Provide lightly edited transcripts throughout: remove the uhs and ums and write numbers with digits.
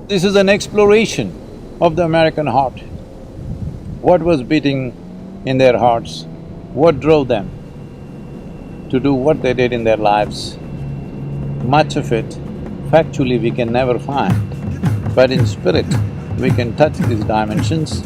This is an exploration of the American heart. What was beating in their hearts? What drove them to do what they did in their lives? Much of it, factually, we can never find, but in spirit, we can touch these dimensions.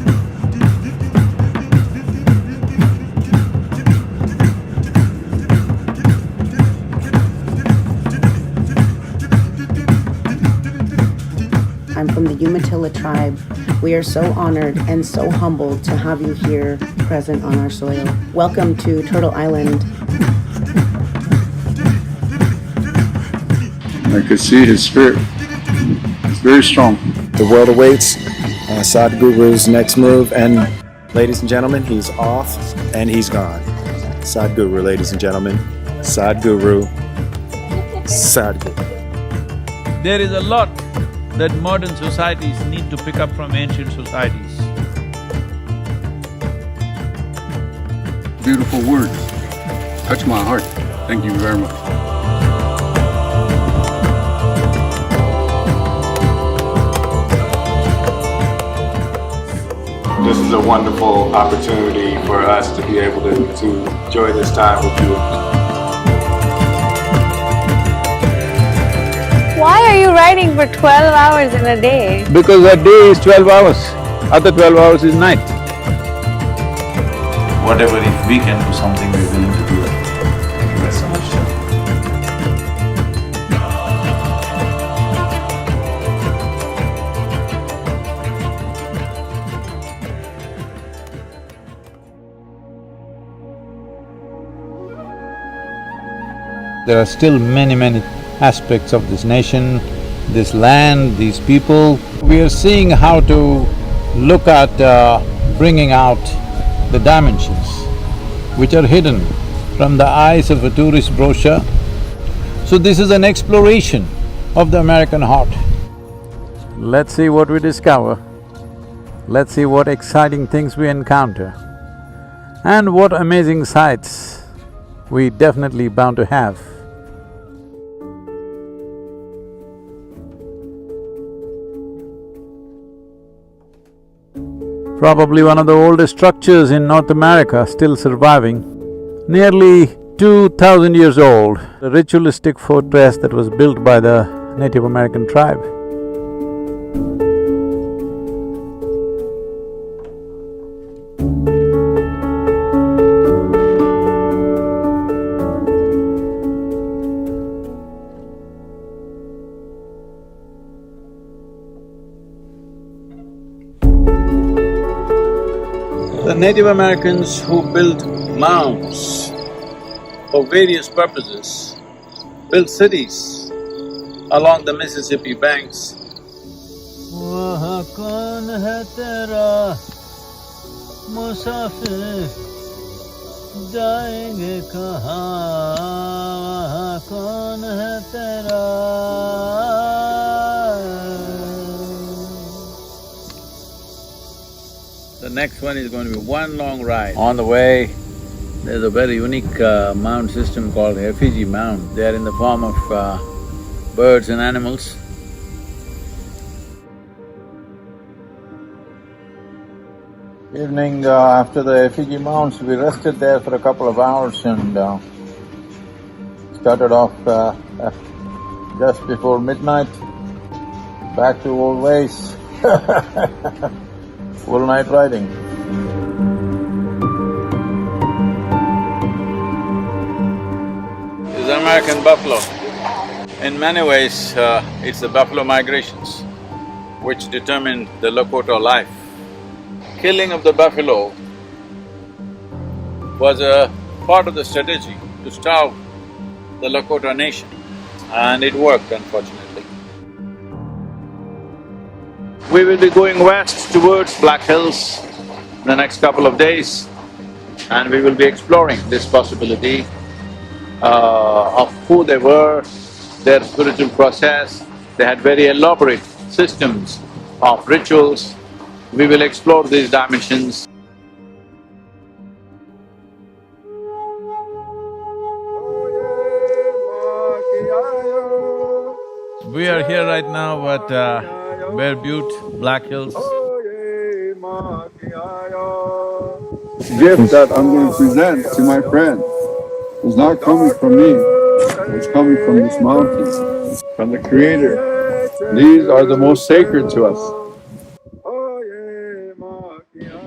I'm from the Umatilla tribe. We are so honored and so humbled to have you here present on our soil. Welcome to Turtle Island. I could see his spirit. It's very strong. The world awaits Sadhguru's next move, and ladies and gentlemen, he's off and he's gone. Sadhguru, ladies and gentlemen, Sadhguru, Sadhguru. There is a lot that modern societies need to pick up from ancient societies. Beautiful words. Touch my heart. Thank you very much. This is a wonderful opportunity for us to be able to enjoy this time with you. Why are you writing for 12 hours in a day? Because a day is 12 hours, other 12 hours is night. Whatever, if we can do something, we're willing to do it. Thank you very so much, sir. There are still many aspects of this nation, this land, these people. We are seeing how to look at bringing out the dimensions which are hidden from the eyes of a tourist brochure. So this is an exploration of the American heart. Let's see what we discover. Let's see what exciting things we encounter and what amazing sights we definitely bound to have. Probably one of the oldest structures in North America still surviving, nearly 2,000 years old, a ritualistic fortress that was built by the Native American tribe. The Native Americans who built mounds for various purposes, built cities along the Mississippi banks. The next one is going to be one long ride. On the way, there's a very unique mound system called effigy mound. They are in the form of birds and animals. Evening, after the effigy mounds, we rested there for a couple of hours and started off just before midnight, back to old ways. Full night riding. This is American buffalo. In many ways, it's the buffalo migrations which determined the Lakota life. Killing of the buffalo was a part of the strategy to starve the Lakota nation, and it worked, unfortunately. We will be going west towards Black Hills in the next couple of days, and we will be exploring this possibility of who they were, their spiritual process. They had very elaborate systems of rituals. We will explore these dimensions. We are here right now at Bear Butte, Black Hills. Gift that I'm going to present to my friend is not coming from me. It's coming from this mountain, from the Creator. These are the most sacred to us.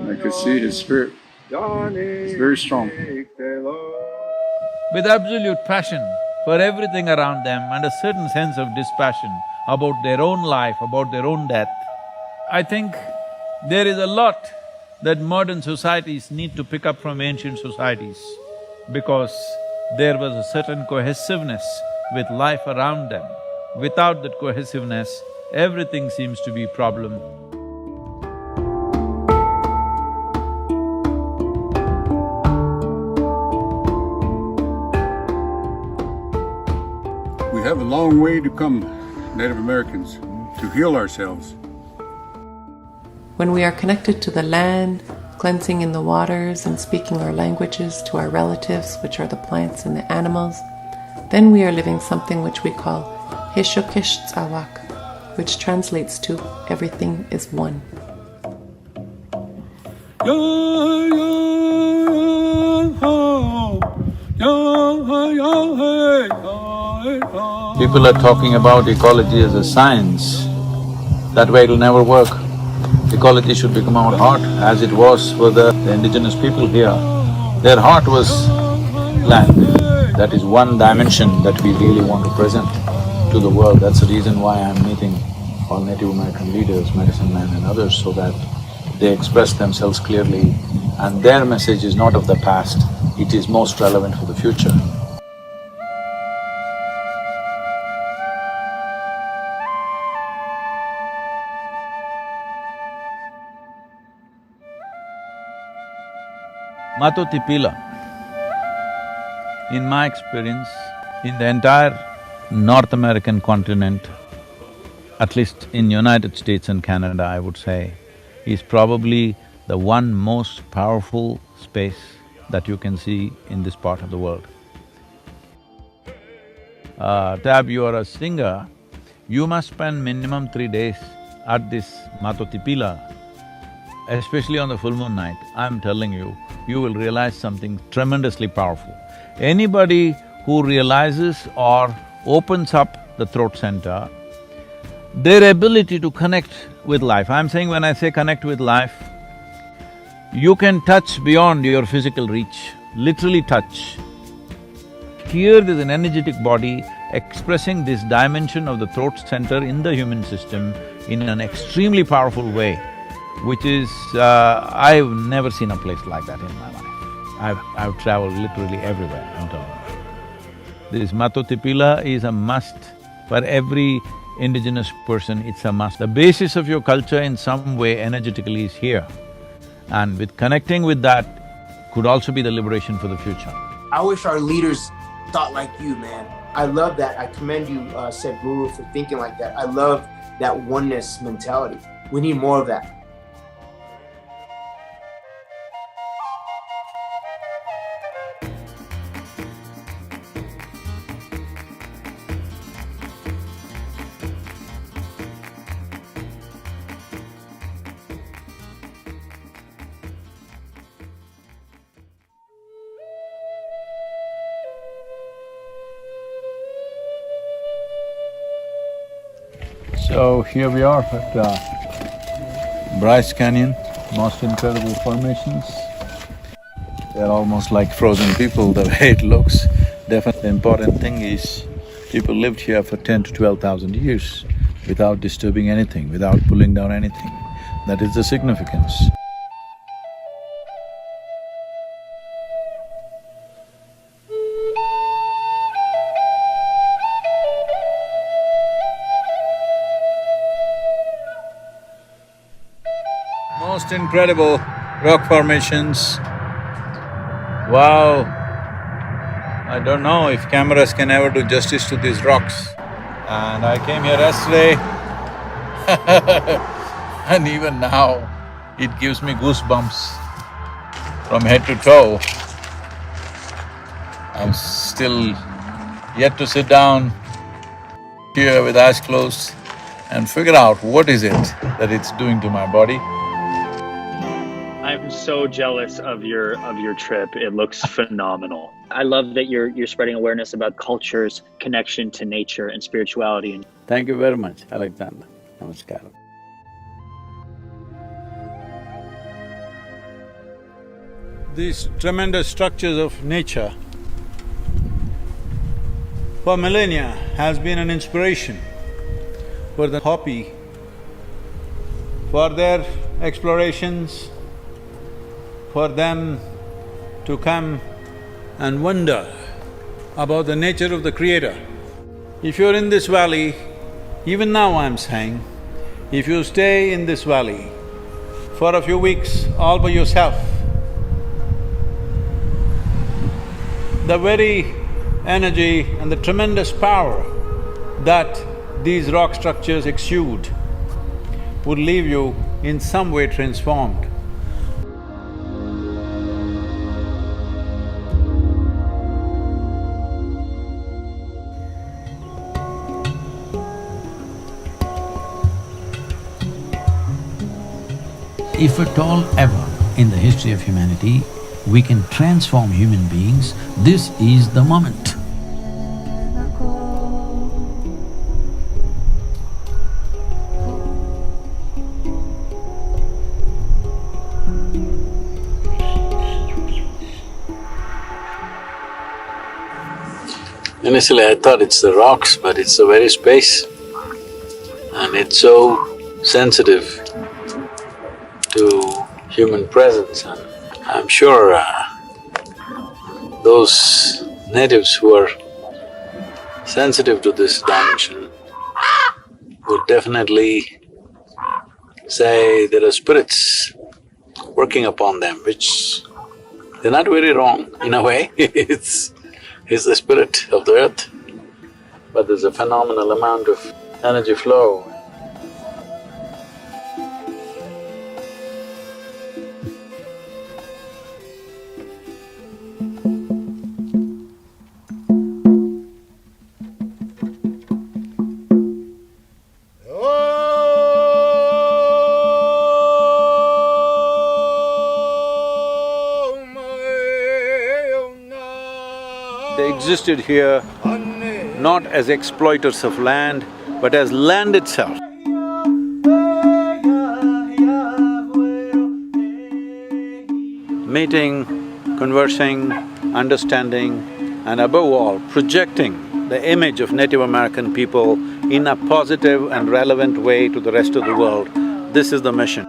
I can see his spirit. It's very strong. With absolute passion for everything around them and a certain sense of dispassion about their own life, about their own death. I think there is a lot that modern societies need to pick up from ancient societies because there was a certain cohesiveness with life around them. Without that cohesiveness, everything seems to be a problem. We have a long way to come, Native Americans, to heal ourselves. When we are connected to the land, cleansing in the waters and speaking our languages to our relatives, which are the plants and the animals, then we are living something which we call Hishokish Tzawak, which translates to everything is one. People are talking about ecology as a science. That way it'll never work. Ecology should become our heart, as it was for the indigenous people here. Their heart was land. That is one dimension that we really want to present to the world. That's the reason why I'm meeting all Native American leaders, medicine men and others, so that they express themselves clearly and their message is not of the past, it is most relevant for the future. Matotipila, in my experience, in the entire North American continent, at least in United States and Canada, I would say, is probably the one most powerful space that you can see in this part of the world. Tab, you are a singer, you must spend minimum 3 days at this Matotipila, especially on the full moon night. I'm telling you, you will realize something tremendously powerful. Anybody who realizes or opens up the throat center, their ability to connect with life, I'm saying when I say connect with life, you can touch beyond your physical reach, literally touch. Here there's an energetic body expressing this dimension of the throat center in the human system in an extremely powerful way, which is… I've never seen a place like that in my life. I've traveled literally everywhere, I'm telling you. This Matotipila is a must for every indigenous person, it's a must. The basis of your culture in some way energetically is here. And with connecting with that could also be the liberation for the future. I wish our leaders thought like you, man. I love that. I commend you, Sadhguru, for thinking like that. I love that oneness mentality. We need more of that. So here we are at Bryce Canyon, most incredible formations. They're almost like frozen people, the way it looks. Definitely the important thing is people lived here for 10 to 12,000 years without disturbing anything, without pulling down anything. That is the significance. Most incredible rock formations. Wow! I don't know if cameras can ever do justice to these rocks. And I came here yesterday and even now it gives me goosebumps from head to toe. I'm still yet to sit down here with eyes closed and figure out what is it that it's doing to my body. I'm so jealous of your trip. It looks phenomenal. I love that you're spreading awareness about culture's connection to nature and spirituality. Thank you very much, Alexander. Namaskar. These tremendous structures of nature for millennia has been an inspiration for the Hopi, for their explorations, for them to come and wonder about the nature of the Creator. If you're in this valley, even now I'm saying, if you stay in this valley for a few weeks all by yourself, the very energy and the tremendous power that these rock structures exude would leave you in some way transformed. If at all ever in the history of humanity we can transform human beings, this is the moment. Initially I thought it's the rocks, but it's the very space, and it's so sensitive to human presence, and I'm sure those natives who are sensitive to this dimension would definitely say there are spirits working upon them, which they're not very wrong in a way. It's the spirit of the earth, but there's a phenomenal amount of energy flow. They existed here not as exploiters of land, but as land itself. Meeting, conversing, understanding, and above all, projecting the image of Native American people in a positive and relevant way to the rest of the world. This is the mission.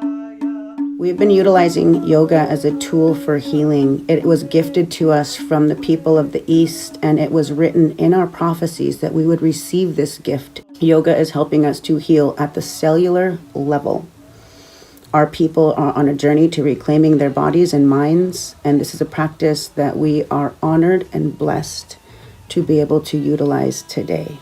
We've been utilizing yoga as a tool for healing. It was gifted to us from the people of the East, and it was written in our prophecies that we would receive this gift. Yoga is helping us to heal at the cellular level. Our people are on a journey to reclaiming their bodies and minds, and this is a practice that we are honored and blessed to be able to utilize today.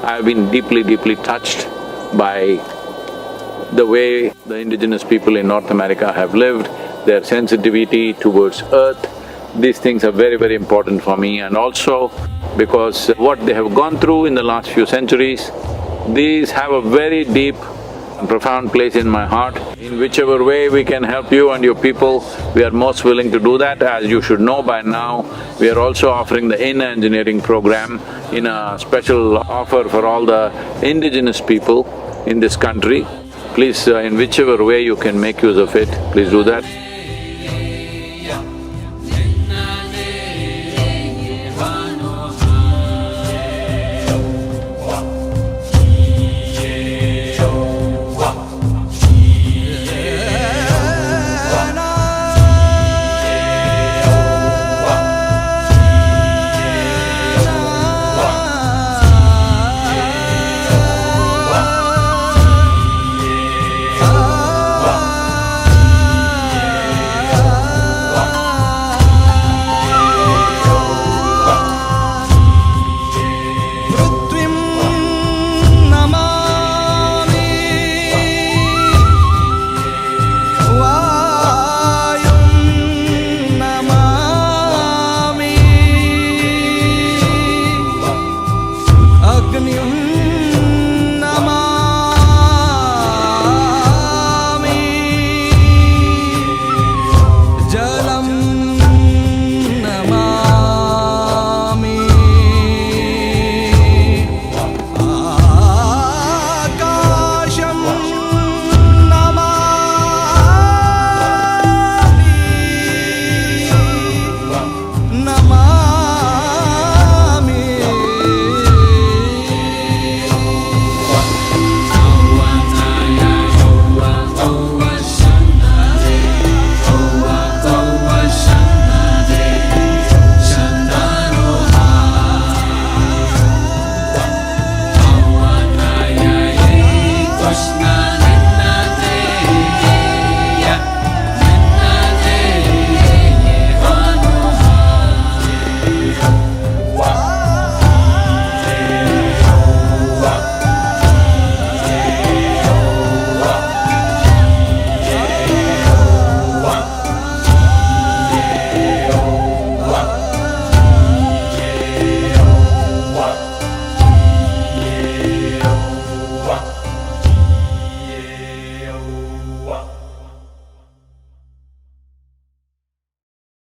I've been deeply touched by the way the indigenous people in North America have lived, their sensitivity towards earth. These things are very important for me, and also because what they have gone through in the last few centuries, these have a very deep and profound place in my heart. In whichever way we can help you and your people, we are most willing to do that. As you should know by now, we are also offering the inner engineering program in a special offer for all the indigenous people in this country. Please, in whichever way you can make use of it, please do that.